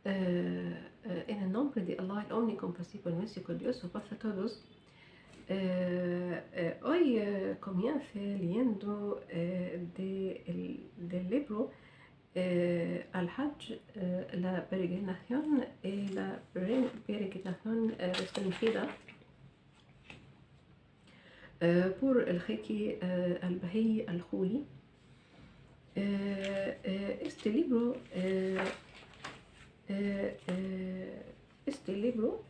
En el nombre de Allah, el omnicompasivo, el misericordioso, paz a todos. Hoy comience leyendo del libro Al-Hajj, la peregrinación restringida por el jeque al-Bahi al-Khuli. Este libro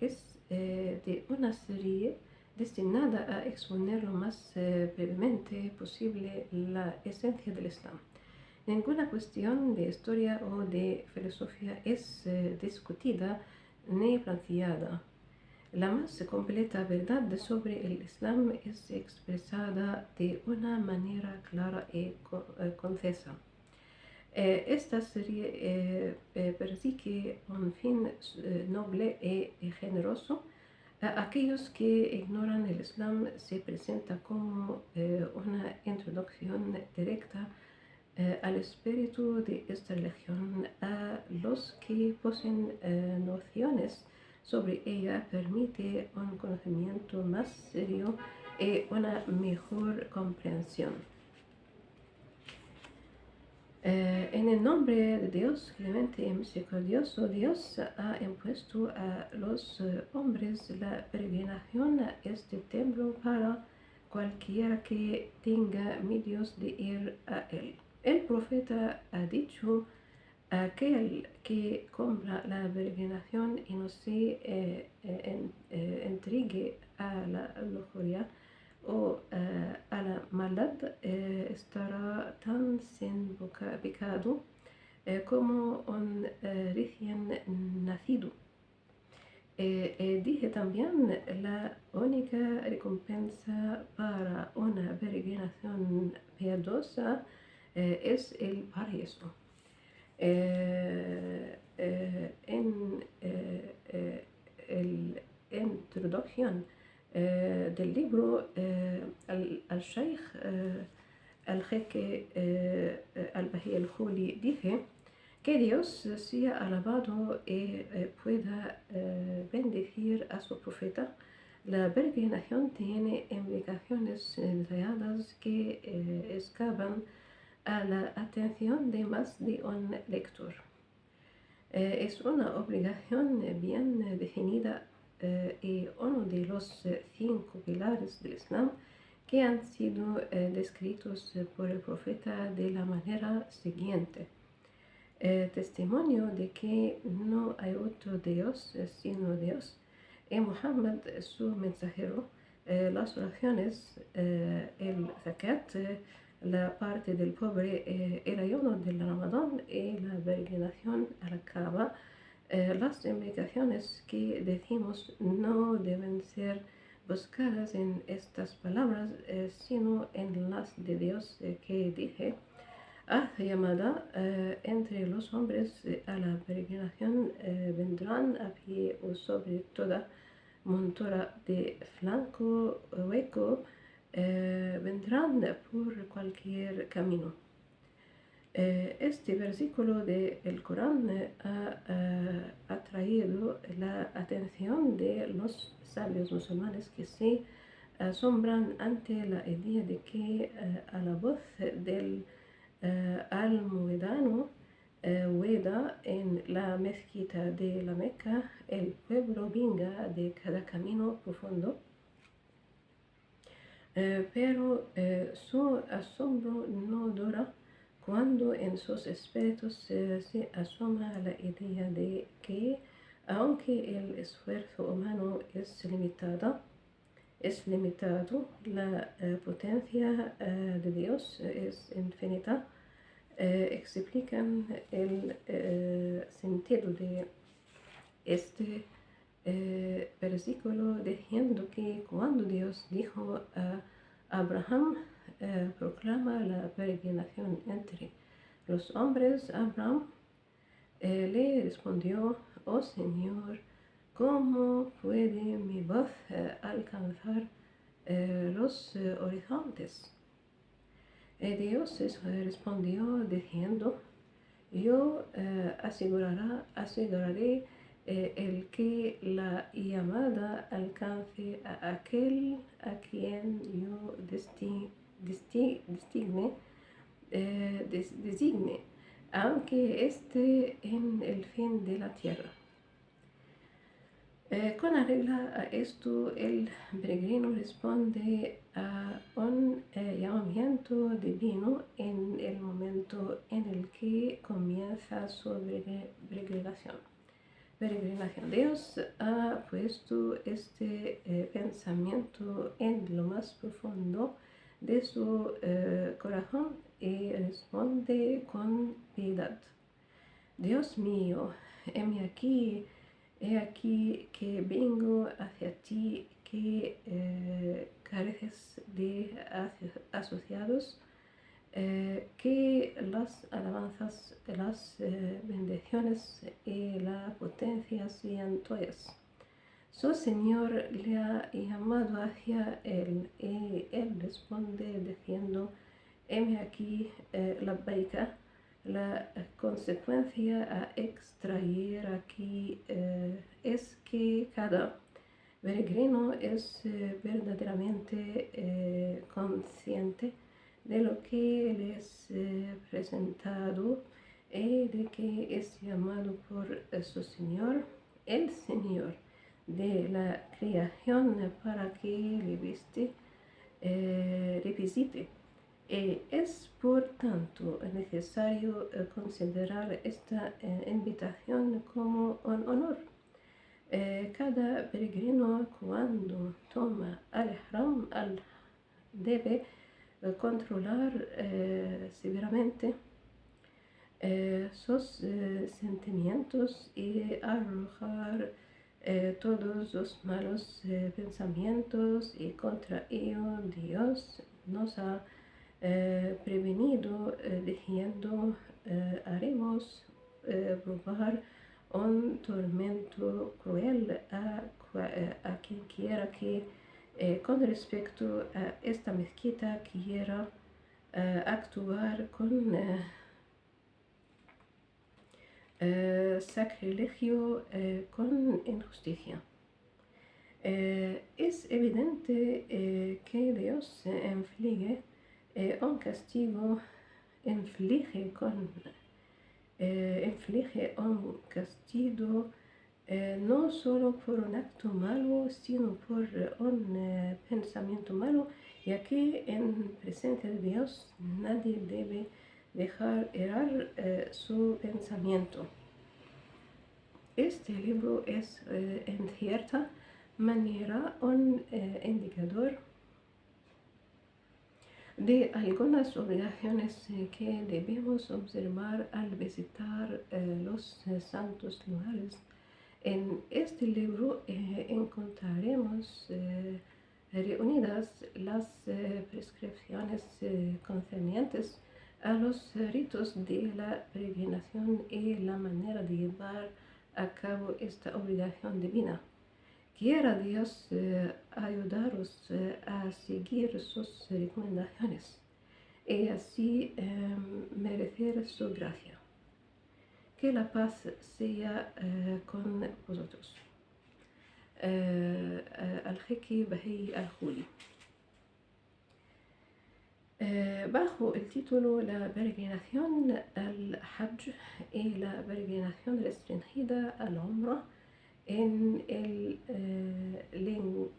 es de una serie destinada a exponer lo más brevemente posible la esencia del Islam. Ninguna cuestión de historia o de filosofía es discutida ni planteada. La más completa verdad sobre el Islam es expresada de una manera clara y concisa. Esta serie persigue un fin noble y generoso. A aquellos que ignoran el Islam se presenta como una introducción directa al espíritu de esta religión. A los que poseen nociones sobre ella permite un conocimiento más serio y una mejor comprensión. En el nombre de Dios clemente y misericordioso, Dios ha impuesto a los hombres la peregrinación a este templo para cualquiera que tenga medios de ir a él. El profeta ha dicho: aquel que compra la peregrinación y no se entregue a la lujuria o a la maldad estará tan sin pecado como un recién nacido. Dije también, la única recompensa para una peregrinación piadosa es el paraíso. En la introducción del libro, al-Sheikh al-Jeque al-Bahi al-Khuli dice: que Dios sea alabado y pueda bendecir a su profeta. La peregrinación tiene implicaciones detalladas que escapan a la atención de más de un lector. Es una obligación bien definida y uno de los 5 pilares del Islam que han sido descritos por el profeta de la manera siguiente: testimonio de que no hay otro Dios sino Dios, y Muhammad su mensajero, las oraciones, el zakat, la parte del pobre, el ayuno del Ramadán y la peregrinación a la Kaaba. Las implicaciones que decimos no deben ser buscadas en estas palabras, sino en las de Dios que dije: haz llamada entre los hombres a la peregrinación, vendrán a pie o sobre toda montura de flanco hueco, vendrán por cualquier camino. Este versículo del Corán ha atraído la atención de los sabios musulmanes, que se asombran ante la idea de que a la voz del almohadano Weda en la mezquita de la Meca, el pueblo venga de cada camino profundo. Pero su asombro no dura cuando en sus espíritus se asoma la idea de que, aunque el esfuerzo humano es limitado, la potencia de Dios es infinita. Explican el sentido de este versículo diciendo que cuando Dios dijo a Abraham: proclama la peregrinación entre los hombres, Abraham le respondió: oh Señor, ¿cómo puede mi voz alcanzar los horizontes? Dios respondió diciendo: yo aseguraré el que la llamada alcance a aquel a quien yo designe, aunque esté en el fin de la tierra. Con arreglo a esto, el peregrino responde a un llamamiento divino en el momento en el que comienza su peregrinación. Dios ha puesto este pensamiento en lo más profundo de su corazón y responde con piedad. Dios mío, he aquí que vengo hacia ti, que careces de asociados, que las alabanzas, las bendiciones y la potencia sean tuyas. Su Señor le ha llamado hacia él y él responde diciendo: heme aquí, la baica. La consecuencia a extraer aquí es que cada peregrino es verdaderamente consciente de lo que le es presentado y de que es llamado por su Señor, el Señor de la creación, para que le visite. Es por tanto necesario considerar esta invitación como un honor. Cada peregrino, cuando toma al-Ihram, debe controlar severamente sus sentimientos y arrojar todos los malos pensamientos, y contra ello Dios nos ha prevenido diciendo: haremos probar un tormento cruel a quien quiera que con respecto a esta mezquita quiera actuar con sacrilegio, con injusticia. Es evidente que Dios inflige un castigo, inflige un castigo no solo por un acto malo, sino por un pensamiento malo, ya que en presencia de Dios nadie debe dejar errar su pensamiento. Este libro es en cierta manera un indicador de algunas obligaciones que debemos observar al visitar los santos lugares. En este libro encontraremos reunidas las prescripciones concernientes a los ritos de la peregrinación y la manera de llevar a cabo esta obligación divina. Quiera Dios ayudaros a seguir sus recomendaciones y así merecer su gracia. Que la paz sea con vosotros. Al-Jeque Bahí Al-Khouly. Bajo el título La peregrinación al Hajj y la peregrinación restringida al Umrah en el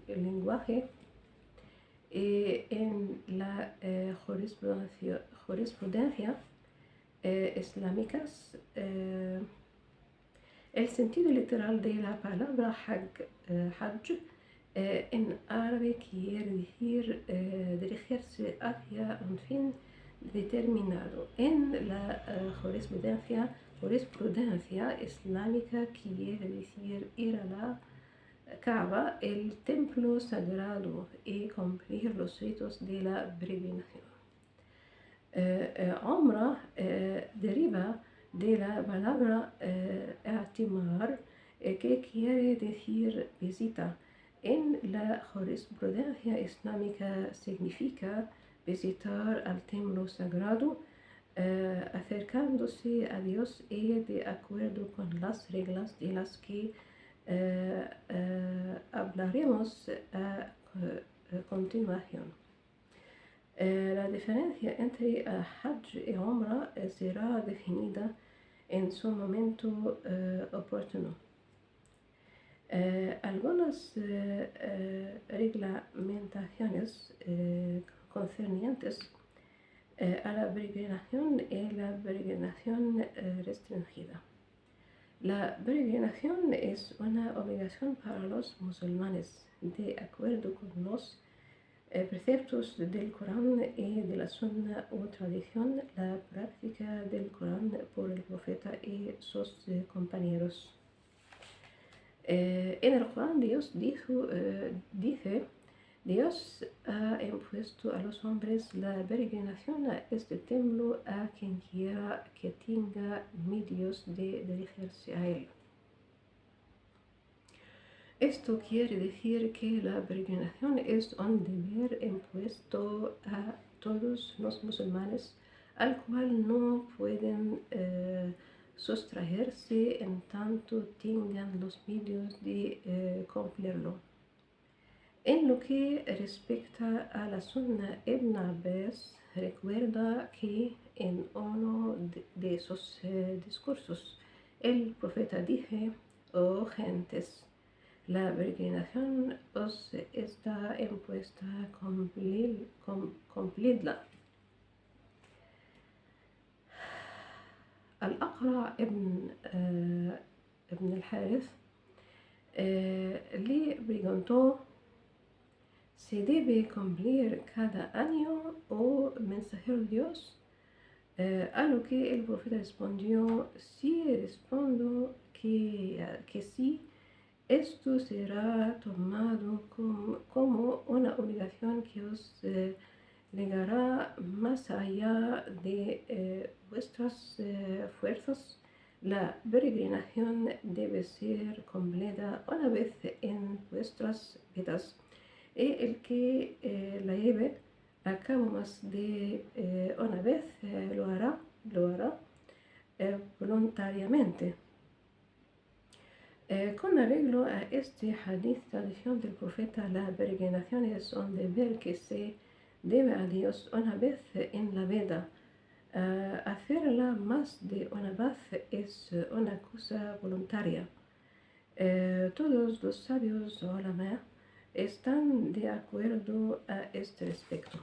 lenguaje y en la jurisprudencia islámicas, el sentido literal de la palabra Hajj en árabe quiere decir dirigirse hacia un fin determinado. En la jurisprudencia islámica quiere decir ir a la Kaaba, el templo sagrado, y cumplir los ritos de la peregrinación. Umrah deriva de la palabra i'timar, que quiere decir visita. En la jurisprudencia islámica significa visitar al templo sagrado, acercándose a Dios y de acuerdo con las reglas de las que hablaremos a continuación. La diferencia entre Hajj y Umrah será definida en su momento oportuno. Algunas reglamentaciones concernientes a la peregrinación y la peregrinación restringida. La peregrinación es una obligación para los musulmanes, de acuerdo con los preceptos del Corán y de la Sunna o tradición, la práctica del Corán por el profeta y sus compañeros. En el Corán dice, Dios ha impuesto a los hombres la peregrinación a este templo a quien quiera que tenga medios de dirigirse a él. Esto quiere decir que la peregrinación es un deber impuesto a todos los musulmanes, al cual no pueden sustraerse en tanto tengan los medios de cumplirlo. En lo que respecta a la Sunna, Ibn Abbas recuerda que en uno de sus discursos el profeta dijo: «Oh gentes, la peregrinación os está impuesta, cumplidla». Al-Aqra ibn al-Harith le preguntó si debe cumplir cada año o mensajero de Dios, a lo que el profeta respondió: «Si respondo que sí, esto será tomado como una obligación que os llegará más allá de vuestras fuerzas. La peregrinación debe ser cumplida una vez en vuestras vidas, y el que la lleve a cabo más de una vez lo hará voluntariamente». Con arreglo a este hadith, tradición del profeta, la peregrinación es un deber que se debe a Dios una vez en la vida. Hacerla más de una vez es una cosa voluntaria. Todos los sabios ulama están de acuerdo a este respecto.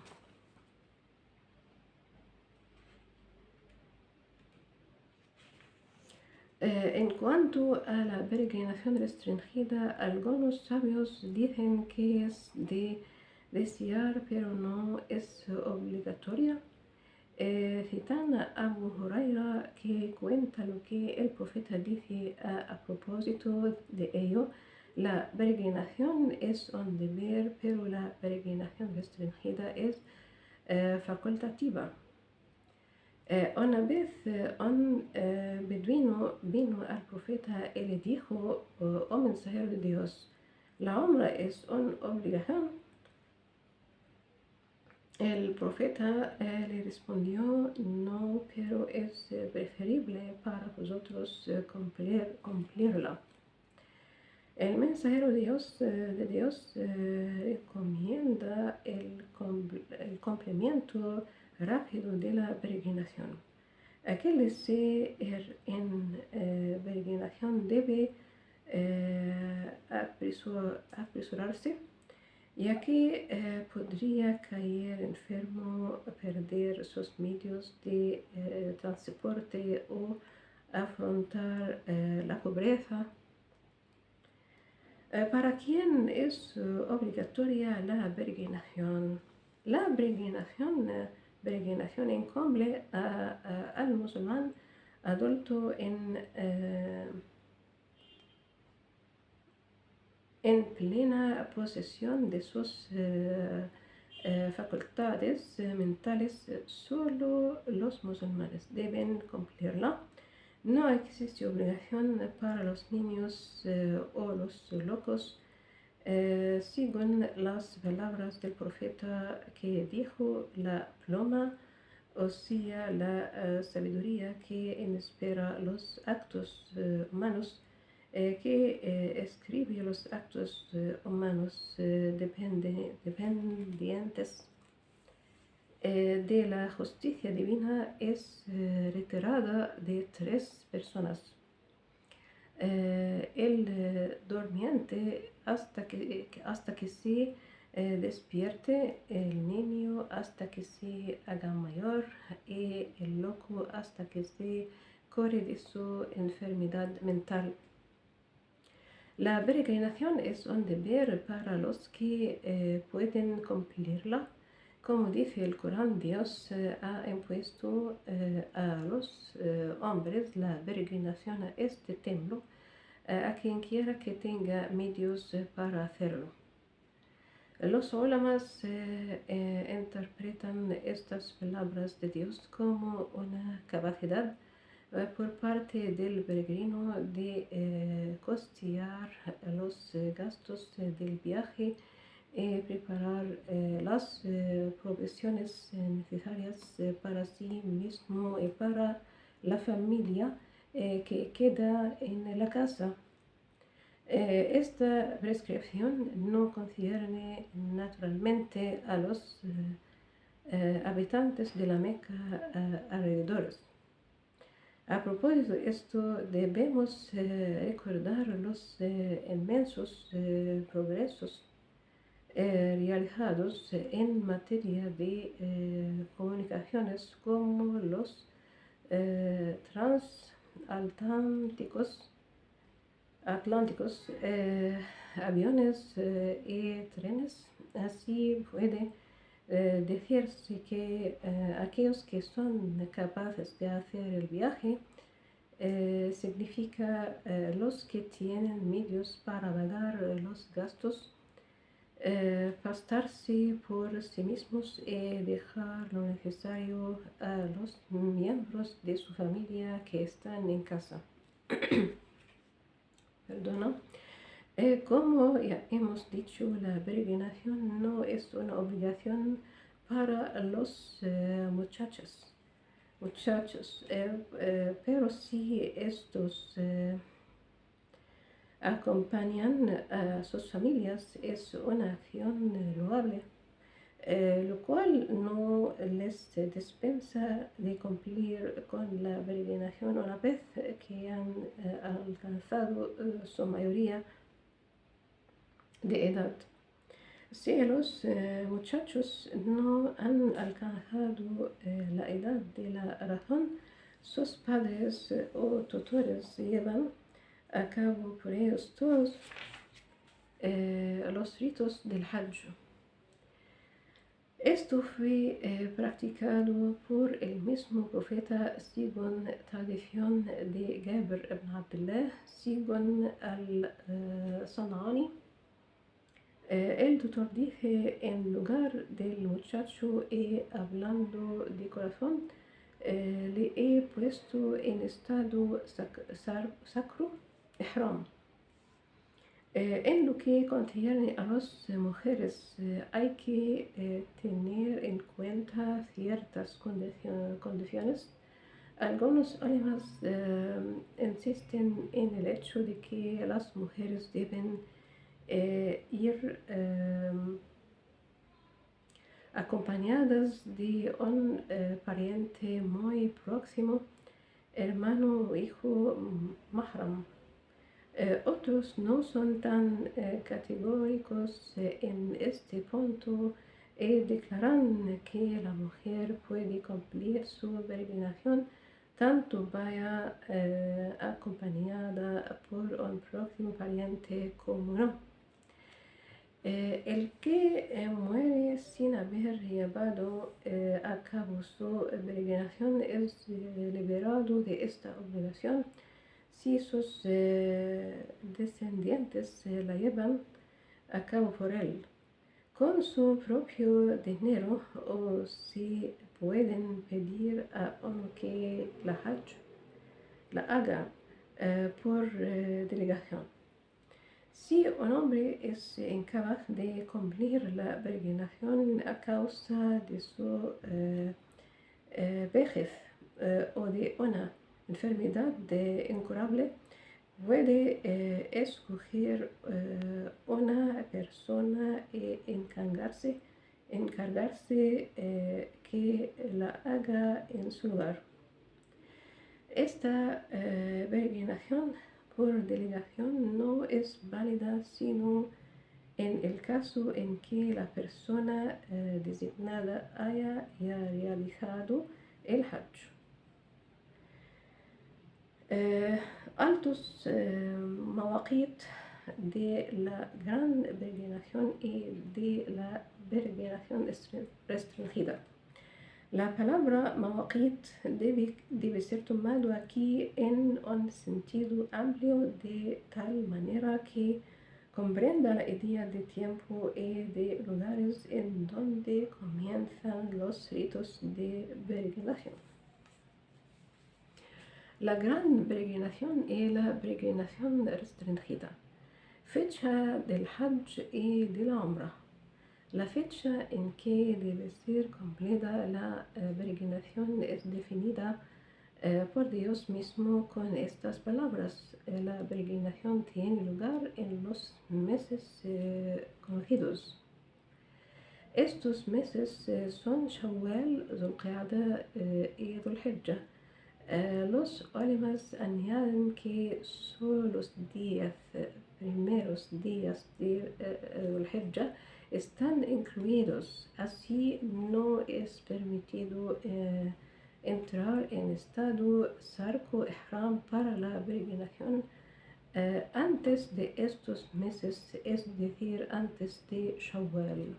En cuanto a la peregrinación restringida, algunos sabios dicen que es de desear, pero no es obligatoria. Citan a Abu Huraira, que cuenta lo que el profeta dice a propósito de ello: «La peregrinación es un deber, pero la peregrinación restringida es facultativa». Una vez un beduino vino al profeta y le dijo: «Oh mensajero de Dios, ¿la Umrah es una obligación?». El profeta le respondió: «No, pero es preferible para vosotros cumplirla». El mensajero de Dios recomienda el cumplimiento rápido de la peregrinación. Aquel desee ir en peregrinación debe apresurarse, ya que podría caer enfermo, perder sus medios de transporte o afrontar la pobreza. ¿Para quién es obligatoria la peregrinación? La peregrinación incumbe al musulmán adulto en plena posesión de sus facultades mentales. Solo los musulmanes deben cumplirla. No existe obligación para los niños o los locos, según las palabras del profeta, que dijo: «La pluma o sea, la sabiduría que inspira los actos humanos, que escribe los actos humanos dependientes de la justicia divina, es retirada de tres personas. El durmiente hasta que se despierte, el niño hasta que se haga mayor y el loco hasta que se cure de su enfermedad mental. La peregrinación es un deber para los que pueden cumplirla. Como dice el Corán, Dios ha impuesto a los hombres la peregrinación a este templo, a quien quiera que tenga medios para hacerlo. Los ulamas interpretan estas palabras de Dios como una capacidad por parte del peregrino de costear los gastos del viaje y preparar las provisiones necesarias para sí mismo y para la familia que queda en la casa. Esta prescripción no concierne naturalmente a los habitantes de la Meca alrededores. A propósito de esto, debemos recordar los inmensos progresos realizados en materia de comunicaciones, como los transatlánticos, aviones y trenes. Así puede decirse que aquellos que son capaces de hacer el viaje significa los que tienen medios para pagar los gastos, bastarse por sí mismos y dejar lo necesario a los miembros de su familia que están en casa. Perdona. Como ya hemos dicho, la peregrinación no es una obligación para los muchachos, pero si estos acompañan a sus familias, es una acción loable, lo cual no les dispensa de cumplir con la peregrinación una vez que han alcanzado su mayoría de edad. Si los muchachos no han alcanzado la edad de la razón, sus padres o tutores llevan a cabo por ellos todos los ritos del Hajj. Esto fue practicado por el mismo profeta según tradición de Jabir ibn Abdullah, según al-San'ani. El tutor dice: en lugar del muchacho y hablando de corazón, le he puesto en estado sacro, ihram. En lo que concierne a las mujeres, hay que tener en cuenta ciertas condiciones. Algunos ulamas insisten en el hecho de que las mujeres deben ir acompañadas de un pariente muy próximo, hermano o hijo mahram. Otros no son tan categóricos en este punto y declaran que la mujer puede cumplir su peregrinación tanto vaya acompañada por un próximo pariente como no. El que muere sin haber llevado a cabo su peregrinación es liberado de esta obligación si sus descendientes la llevan a cabo por él con su propio dinero, o si pueden pedir a uno que la haga por delegación. Si un hombre es incapaz de cumplir la peregrinación a causa de su vejez o de una enfermedad incurable, puede escoger una persona e encargarse que la haga en su lugar. Esta peregrinación por delegación no es válida sino en el caso en que la persona designada haya ya realizado el Hajj. Altos مواقيت de la gran peregrinación y de la peregrinación restringida. La palabra mawaqit debe ser tomado aquí en un sentido amplio de tal manera que comprenda la idea de tiempo y de lugares en donde comienzan los ritos de peregrinación. La gran peregrinación y la peregrinación restringida. Fecha del Hajj y de la Umrah. La fecha en que debe ser completa la peregrinación es definida por Dios mismo con estas palabras. La peregrinación tiene lugar en los meses conocidos. Estos meses son Shawwal, Zulqa'dah y Dhul-Hijjah. Los ulemas añaden que solo los primeros días de Dhul-Hijjah están incluidos, así no es permitido entrar en estado sarco ihram para la peregrinación antes de estos meses, es decir, antes de Shawwal.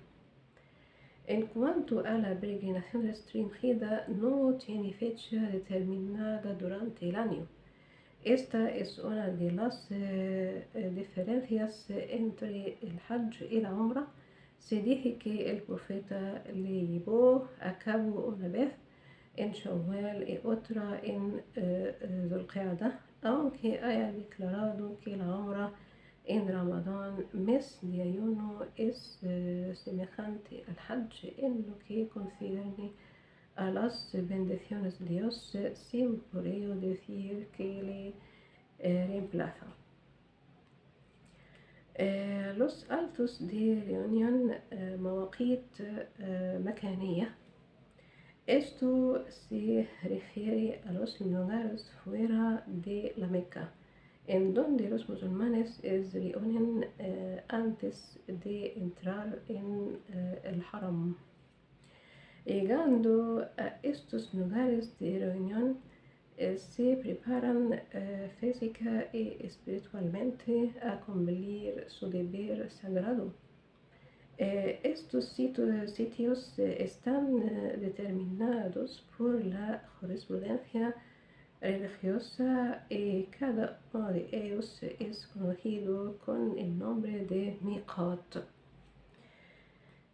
En cuanto a la peregrinación restringida, no tiene fecha determinada durante el año. Esta es una de las diferencias entre el Hajj y la Umrah. Se dice que el profeta le llevó a cabo una vez en Shawwal y otra en Dhul-Qa'dah, aunque haya declarado que la Umrah en Ramadán, mes de ayuno, es semejante al Hajj en lo que concierne a las bendiciones de Dios, sin por ello decir que le reemplaza. Los altos de reunión مواقيت مكانية. Esto se refiere a los lugares fuera de la Meca, en donde los musulmanes se reúnen antes de entrar en el Haram. Llegando a estos lugares de reunión, se preparan física y espiritualmente a cumplir su deber sagrado. Estos sitios están determinados por la jurisprudencia religiosa y cada uno de ellos es conocido con el nombre de Miqat.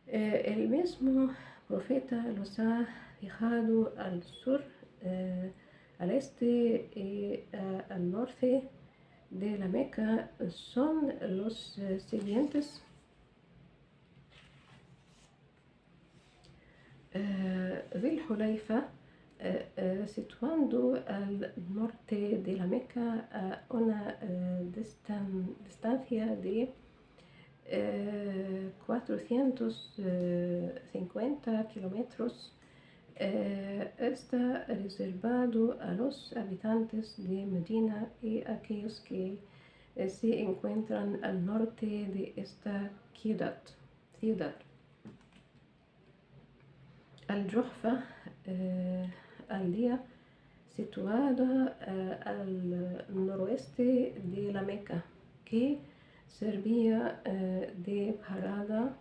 El mismo profeta los ha fijado al sur, al este y al norte de la Meca. Son los siguientes: Dhul Hulayfa, situando al norte de la Meca a una distancia de 450 kilómetros, está reservado a los habitantes de Medina y aquellos que se encuentran al norte de esta ciudad. Al-Juhfa, aldea situada al noroeste de la Meca, que servía de parada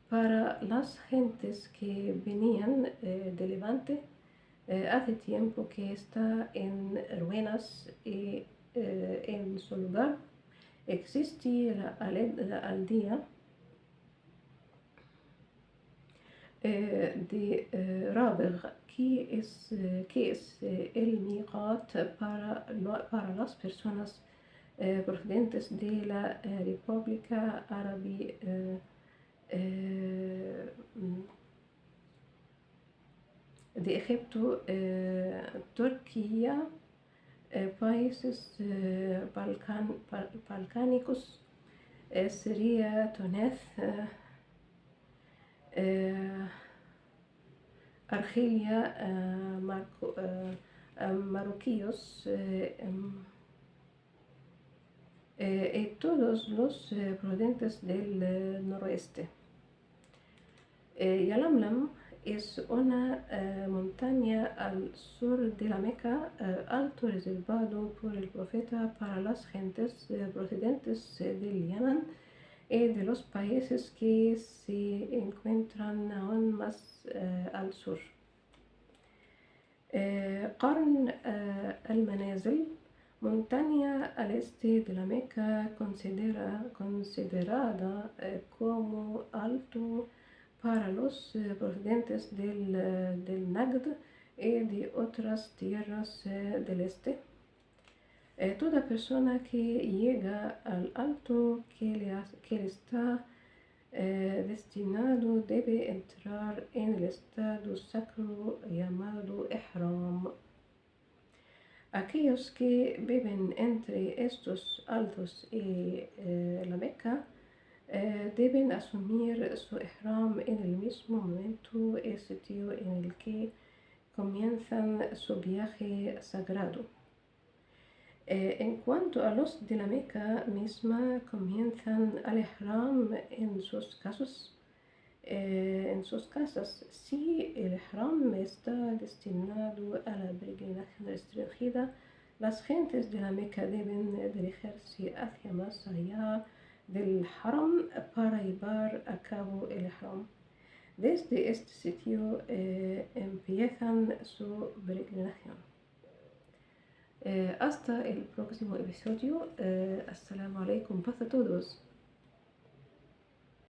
para las gentes que venían de Levante. Hace tiempo que está en ruinas y en su lugar existe la aldea de Rabigh, que es el miqat para las personas procedentes de la República de Egipto, Turquía, países balcánicos, Siria, Túnez, Argelia, marroquíes y todos los procedentes del noroeste. Yalamlam es una montaña al sur de la Meca, alto reservado por el profeta para las gentes procedentes del Yemen y de los países que se encuentran aún más al sur. قرن المنازل, montaña al este de la Meca, considerada como alto para los procedentes del Nagd y de otras tierras del este. Toda persona que llega al alto que le está destinado debe entrar en el estado sacro llamado Ihram. Aquellos que viven entre estos altos y la Meca deben asumir su Ihram en el mismo momento y sitio en el que comienzan su viaje sagrado. En cuanto a los de la Meca misma, comienzan al Ihram en sus casas. Si el Ihram está destinado a la peregrinación restringida, las gentes de la Meca deben dirigirse hacia más allá del Haram para llevar a cabo el Ihram. Desde este sitio empiezan su peregrinación. Hasta el próximo episodio. Assalamu alaikum para todos.